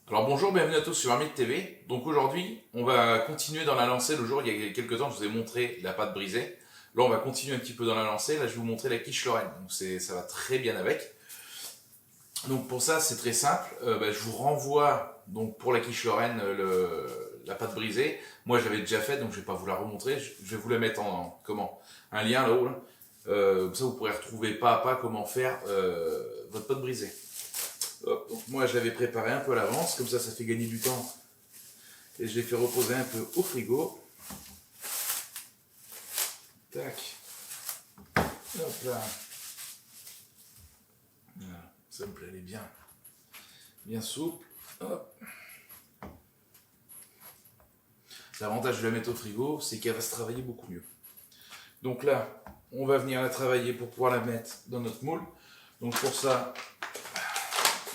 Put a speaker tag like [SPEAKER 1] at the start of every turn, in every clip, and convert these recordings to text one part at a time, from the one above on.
[SPEAKER 1] Alors bonjour, bienvenue à tous sur Hermite TV. Donc aujourd'hui, on va continuer dans la lancée. Le jour, il y a quelques temps, je vous ai montré la pâte brisée. Là, on va continuer un petit peu dans la lancée. Là, je vais vous montrer la quiche Lorraine. Donc ça va très bien avec. Donc pour ça, c'est très simple. Je vous renvoie donc pour la quiche Lorraine la pâte brisée. Moi, j'avais déjà fait, donc je vais pas vous la remontrer. Je vais vous la mettre en comment un lien là-haut. Là. Comme ça, vous pourrez retrouver pas à pas comment faire votre pâte brisée. Hop, donc moi, je l'avais préparé un peu à l'avance, comme ça fait gagner du temps. Et je l'ai fait reposer un peu au frigo. Tac. Hop là. Voilà. Ça me plaît, elle est bien souple. Hop. L'avantage de la mettre au frigo, c'est qu'elle va se travailler beaucoup mieux. Donc là, on va venir la travailler pour pouvoir la mettre dans notre moule. Donc pour ça,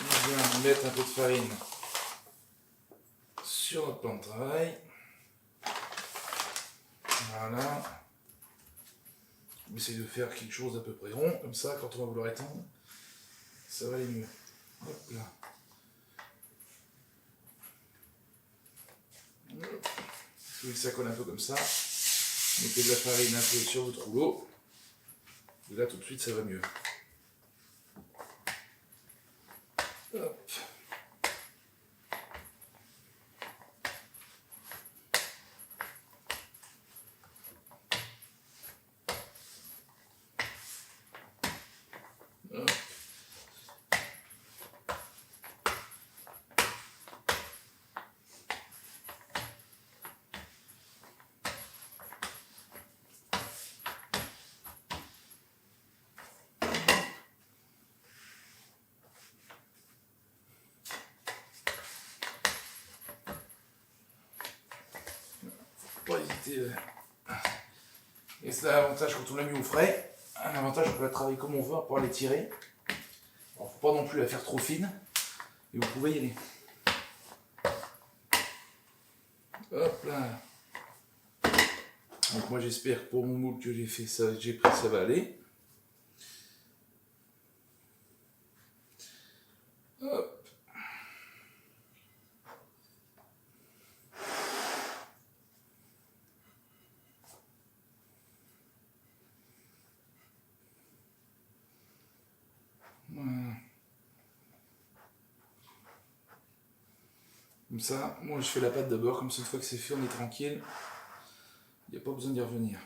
[SPEAKER 1] on vient mettre un peu de farine sur notre plan de travail. Voilà. On essaye de faire quelque chose d'à peu près rond, comme ça, quand on va vouloir étendre, ça va aller mieux. Hop là. Si ça colle un peu comme ça, mettez de la farine un peu sur votre rouleau. Et là, tout de suite, ça va mieux. Hop. Hop. Pas hésiter. Et c'est l'avantage quand on l'a mis au frais. Un avantage, on peut la travailler comme on veut, on peut les tirer. Alors, faut pas non plus la faire trop fine. Et vous pouvez y aller. Hop là. Donc moi j'espère que pour mon moule que j'ai fait, ça, j'ai pris, ça va aller. Hop. Voilà. Comme ça, moi je fais la pâte d'abord, comme ça une fois que c'est fait, on est tranquille. Il n'y a pas besoin d'y revenir.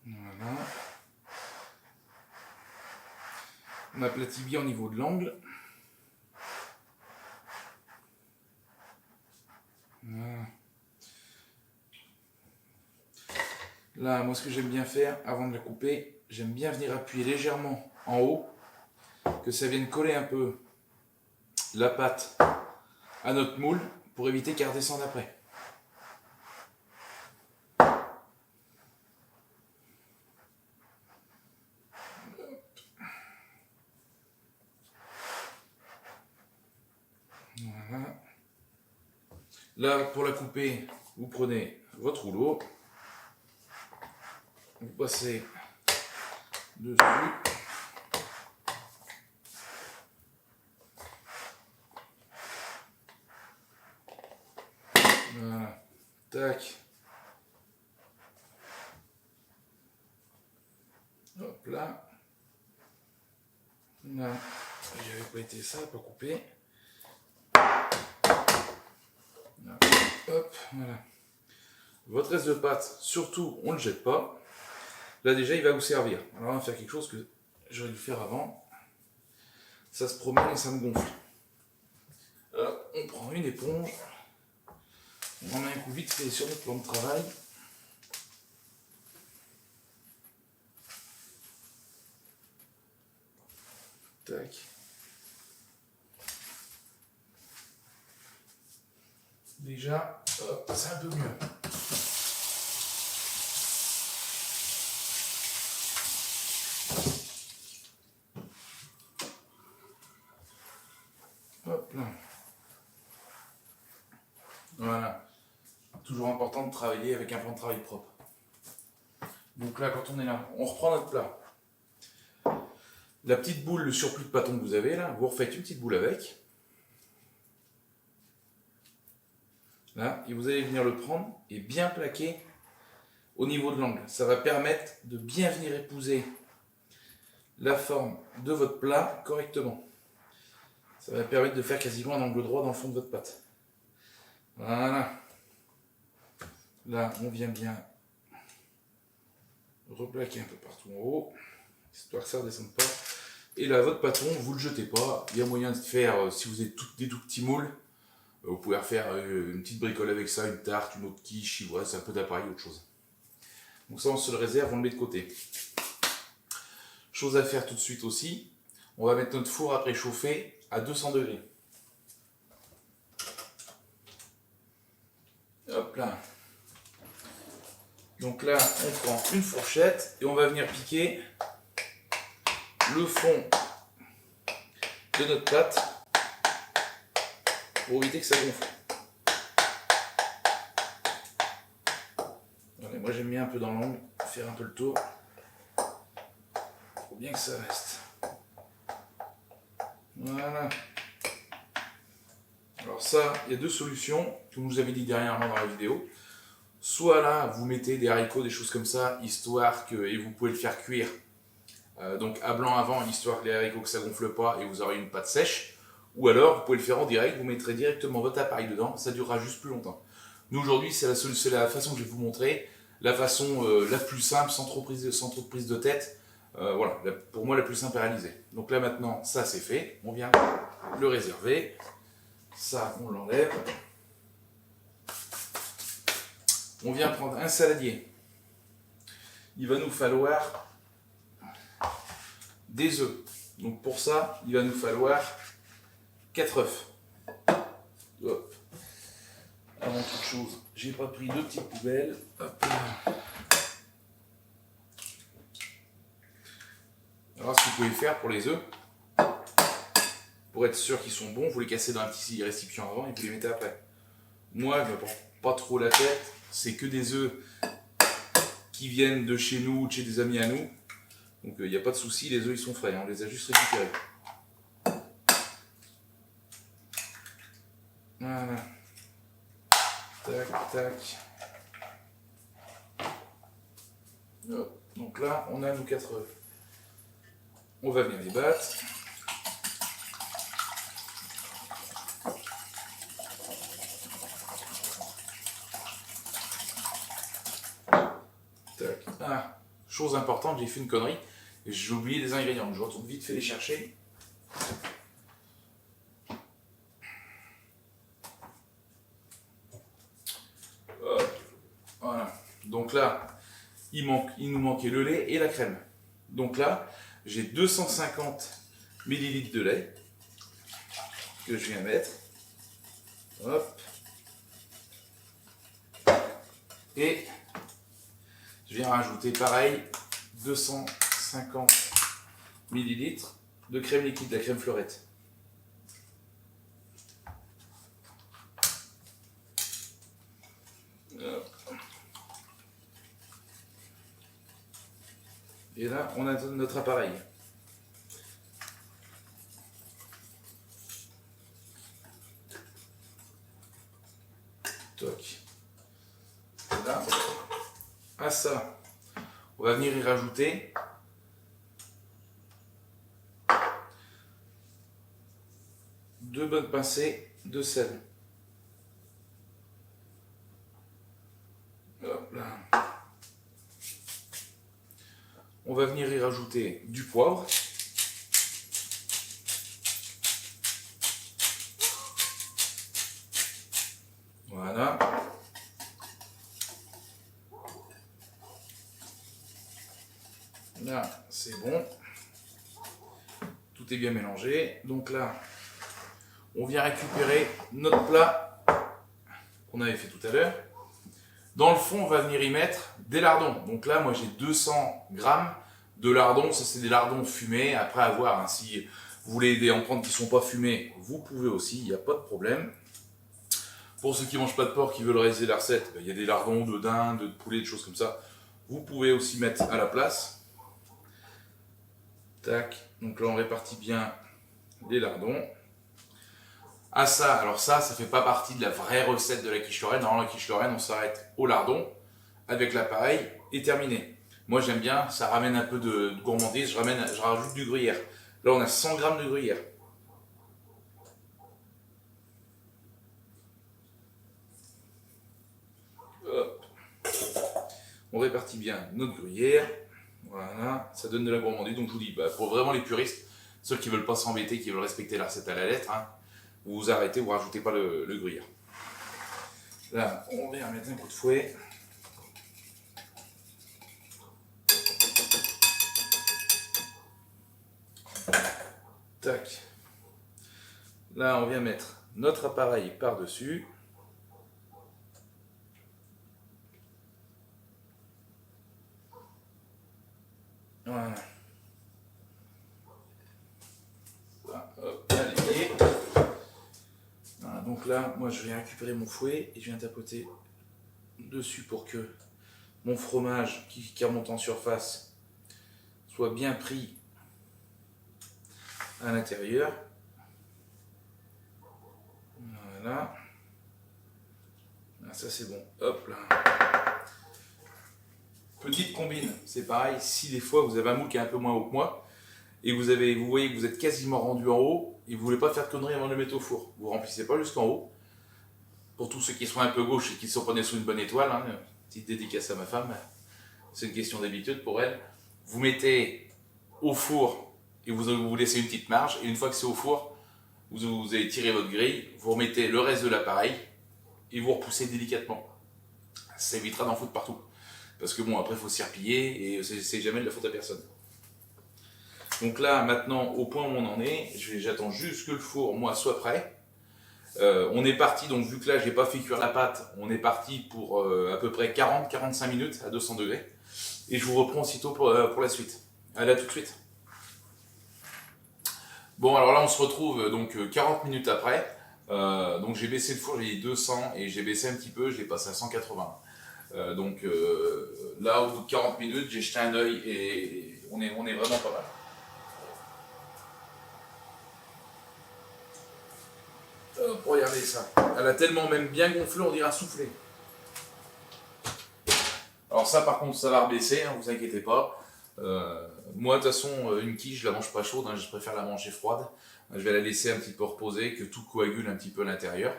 [SPEAKER 1] Voilà. On aplatit bien au niveau de l'angle. Voilà. Là, moi ce que j'aime bien faire, avant de la couper, j'aime bien venir appuyer légèrement en haut, que ça vienne coller un peu la pâte à notre moule, pour éviter qu'elle redescende après. Voilà. Là, pour la couper, vous prenez votre rouleau, vous passez dessus. Voilà. Tac. Hop là. Là. J'avais pas été ça, pas coupé. Là. Hop, voilà. Votre reste de pâte, surtout, on ne le jette pas. Là déjà, il va vous servir. Alors on va faire quelque chose que j'aurais dû faire avant. Ça se promène et ça me gonfle. Alors, on prend une éponge. On en met un coup vite fait sur notre plan de travail. Tac. Déjà, c'est un peu mieux. Hop là. Voilà. Toujours important de travailler avec un plan de travail propre. Donc là, quand on est là, on reprend notre plat. La petite boule, le surplus de pâton que vous avez là, vous refaites une petite boule avec. Là, et vous allez venir le prendre et bien plaquer au niveau de l'angle. Ça va permettre de bien venir épouser la forme de votre plat correctement. Ça va permettre de faire quasiment un angle droit dans le fond de votre pâte. Voilà. Là, on vient bien replaquer un peu partout en haut, histoire que ça ne redescende pas. Et là, votre pâton, vous ne le jetez pas. Il y a moyen de faire, si vous avez des tout petits moules, vous pouvez refaire une petite bricole avec ça, une tarte, une autre quiche, voilà, c'est un peu d'appareil, autre chose. Donc ça, on se le réserve, on le met de côté. Chose à faire tout de suite aussi, on va mettre notre four à préchauffer à 200 degrés. Hop là. Donc là, on prend une fourchette et on va venir piquer le fond de notre pâte pour éviter que ça gonfle. Allez, moi j'aime bien un peu dans l'angle, faire un peu le tour. Faut bien que ça reste. Voilà. Alors ça, il y a deux solutions, comme je vous avais dit dernièrement dans la vidéo. Soit là, vous mettez des haricots, des choses comme ça, histoire que, et vous pouvez le faire cuire. Donc à blanc avant, histoire que les haricots que ça gonfle pas et vous aurez une pâte sèche. Ou alors, vous pouvez le faire en direct, vous mettrez directement votre appareil dedans, ça durera juste plus longtemps. Nous aujourd'hui, c'est la façon que je vais vous montrer, la façon la plus simple, sans trop de prise de tête. Voilà, pour moi la plus simple à réaliser. Donc là maintenant, ça c'est fait, on vient le réserver. Ça, on l'enlève. On vient prendre un saladier. Il va nous falloir des œufs. Donc pour ça, il va nous falloir 4 œufs. Hop. Avant toute chose, j'ai pas pris de petites poubelles. Hop. Alors ce que vous pouvez faire pour les œufs, pour être sûr qu'ils sont bons, vous les cassez dans un petit récipient avant et vous les mettez après. Moi, je ne me prends pas trop la tête, c'est que des œufs qui viennent de chez nous ou de chez des amis à nous. Donc il n'y a pas de souci, les œufs ils sont frais, on les a juste récupérés. Voilà. Tac, tac. Hop. Donc là, on a nos 4 œufs. On va venir les battre. Tac. Ah, chose importante, j'ai fait une connerie. J'ai oublié les ingrédients. Je retourne vite fait les chercher. Hop. Voilà. Donc là, il nous manquait le lait et la crème. Donc là, j'ai 250 ml de lait que je viens mettre. Hop. Et je viens rajouter pareil 250 ml de crème liquide, la crème fleurette. Hop. Et là, on a notre appareil. Toc. Là, à ça, on va venir y rajouter deux bonnes pincées de sel. Hop là. On va venir y rajouter du poivre. Voilà. Là, c'est bon. Tout est bien mélangé. Donc là, on vient récupérer notre plat qu'on avait fait tout à l'heure. Dans le fond, on va venir y mettre des lardons. Donc là, moi, j'ai 200 grammes de lardons. Ça, c'est des lardons fumés. Après, à voir, hein, si vous voulez en prendre qui ne sont pas fumés, vous pouvez aussi, il n'y a pas de problème. Pour ceux qui ne mangent pas de porc, qui veulent réaliser la recette, il y a des lardons de dinde, de poulet, de choses comme ça. Vous pouvez aussi mettre à la place. Tac, donc là on répartit bien les lardons. Ah ça, alors ça fait pas partie de la vraie recette de la quiche Lorraine. Dans la quiche Lorraine, on s'arrête au lardon avec l'appareil et terminé. Moi j'aime bien, ça ramène un peu de gourmandise, je rajoute du gruyère. Là on a 100 g de gruyère. Hop. On répartit bien notre gruyère. Voilà, ça donne de la gourmandise. Donc je vous dis, pour vraiment les puristes, ceux qui veulent pas s'embêter, qui veulent respecter la recette à la lettre, hein, vous arrêtez, vous rajoutez pas le gruyère. Là, on vient mettre un coup de fouet. Tac. Là, on vient mettre notre appareil par-dessus. Voilà. Hop, allez. Voilà, donc là, moi je vais récupérer mon fouet et je viens tapoter dessus pour que mon fromage qui remonte en surface soit bien pris à l'intérieur. Voilà. Ça c'est bon. Hop là. Petite combine, c'est pareil, si des fois vous avez un moule qui est un peu moins haut que moi, et vous voyez que vous êtes quasiment rendu en haut, et vous ne voulez pas faire de conneries avant de le mettre au four. Vous ne remplissez pas jusqu'en haut. Pour tous ceux qui sont un peu gauches et qui sont prenés sous une bonne étoile, hein, petite dédicace à ma femme, c'est une question d'habitude pour elle. Vous mettez au four et vous laissez une petite marge, et une fois que c'est au four, vous allez tirer votre grille, vous remettez le reste de l'appareil et vous repoussez délicatement. Ça évitera d'en foutre partout. Parce que bon, après il faut s'y repiller et c'est jamais de la faute à personne. Donc là, maintenant, au point où on en est, j'attends juste que le four, moi, soit prêt. On est parti, donc vu que là, j'ai pas fait cuire la pâte, on est parti pour à peu près 40-45 minutes à 200 degrés. Et je vous reprends aussitôt pour la suite. Allez, à tout de suite. Bon, alors là, on se retrouve donc 40 minutes après. Donc j'ai baissé le four, j'ai dit 200 et j'ai baissé un petit peu, je l'ai passé à 180. Donc là, au bout de 40 minutes, j'ai jeté un œil et on est vraiment pas mal. Hop, regardez ça. Elle a tellement même bien gonflé, on dirait un soufflé. Alors ça, par contre, ça va rebaisser, hein, vous inquiétez pas. Moi, de toute façon, une quiche, je la mange pas chaude, hein, je préfère la manger froide. Je vais la laisser un petit peu reposer, que tout coagule un petit peu à l'intérieur.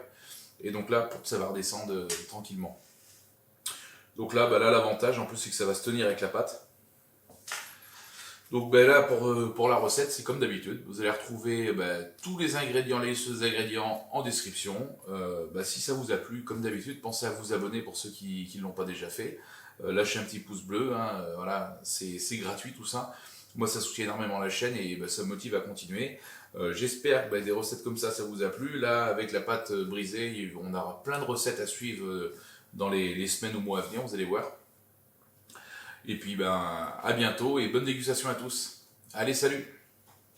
[SPEAKER 1] Et donc là, pour que ça va redescendre tranquillement. Donc là, là l'avantage en plus, c'est que ça va se tenir avec la pâte. Donc là, pour la recette, c'est comme d'habitude. Vous allez retrouver tous les ingrédients, les ingrédients en description. Si ça vous a plu, comme d'habitude, pensez à vous abonner pour ceux qui ne l'ont pas déjà fait. Lâchez un petit pouce bleu, hein, voilà, c'est gratuit tout ça. Moi, ça soutient énormément la chaîne et ça me motive à continuer. J'espère que des recettes comme ça vous a plu. Là, avec la pâte brisée, on aura plein de recettes à suivre dans les semaines ou mois à venir, vous allez voir. Et puis à bientôt et bonne dégustation à tous. Allez, salut!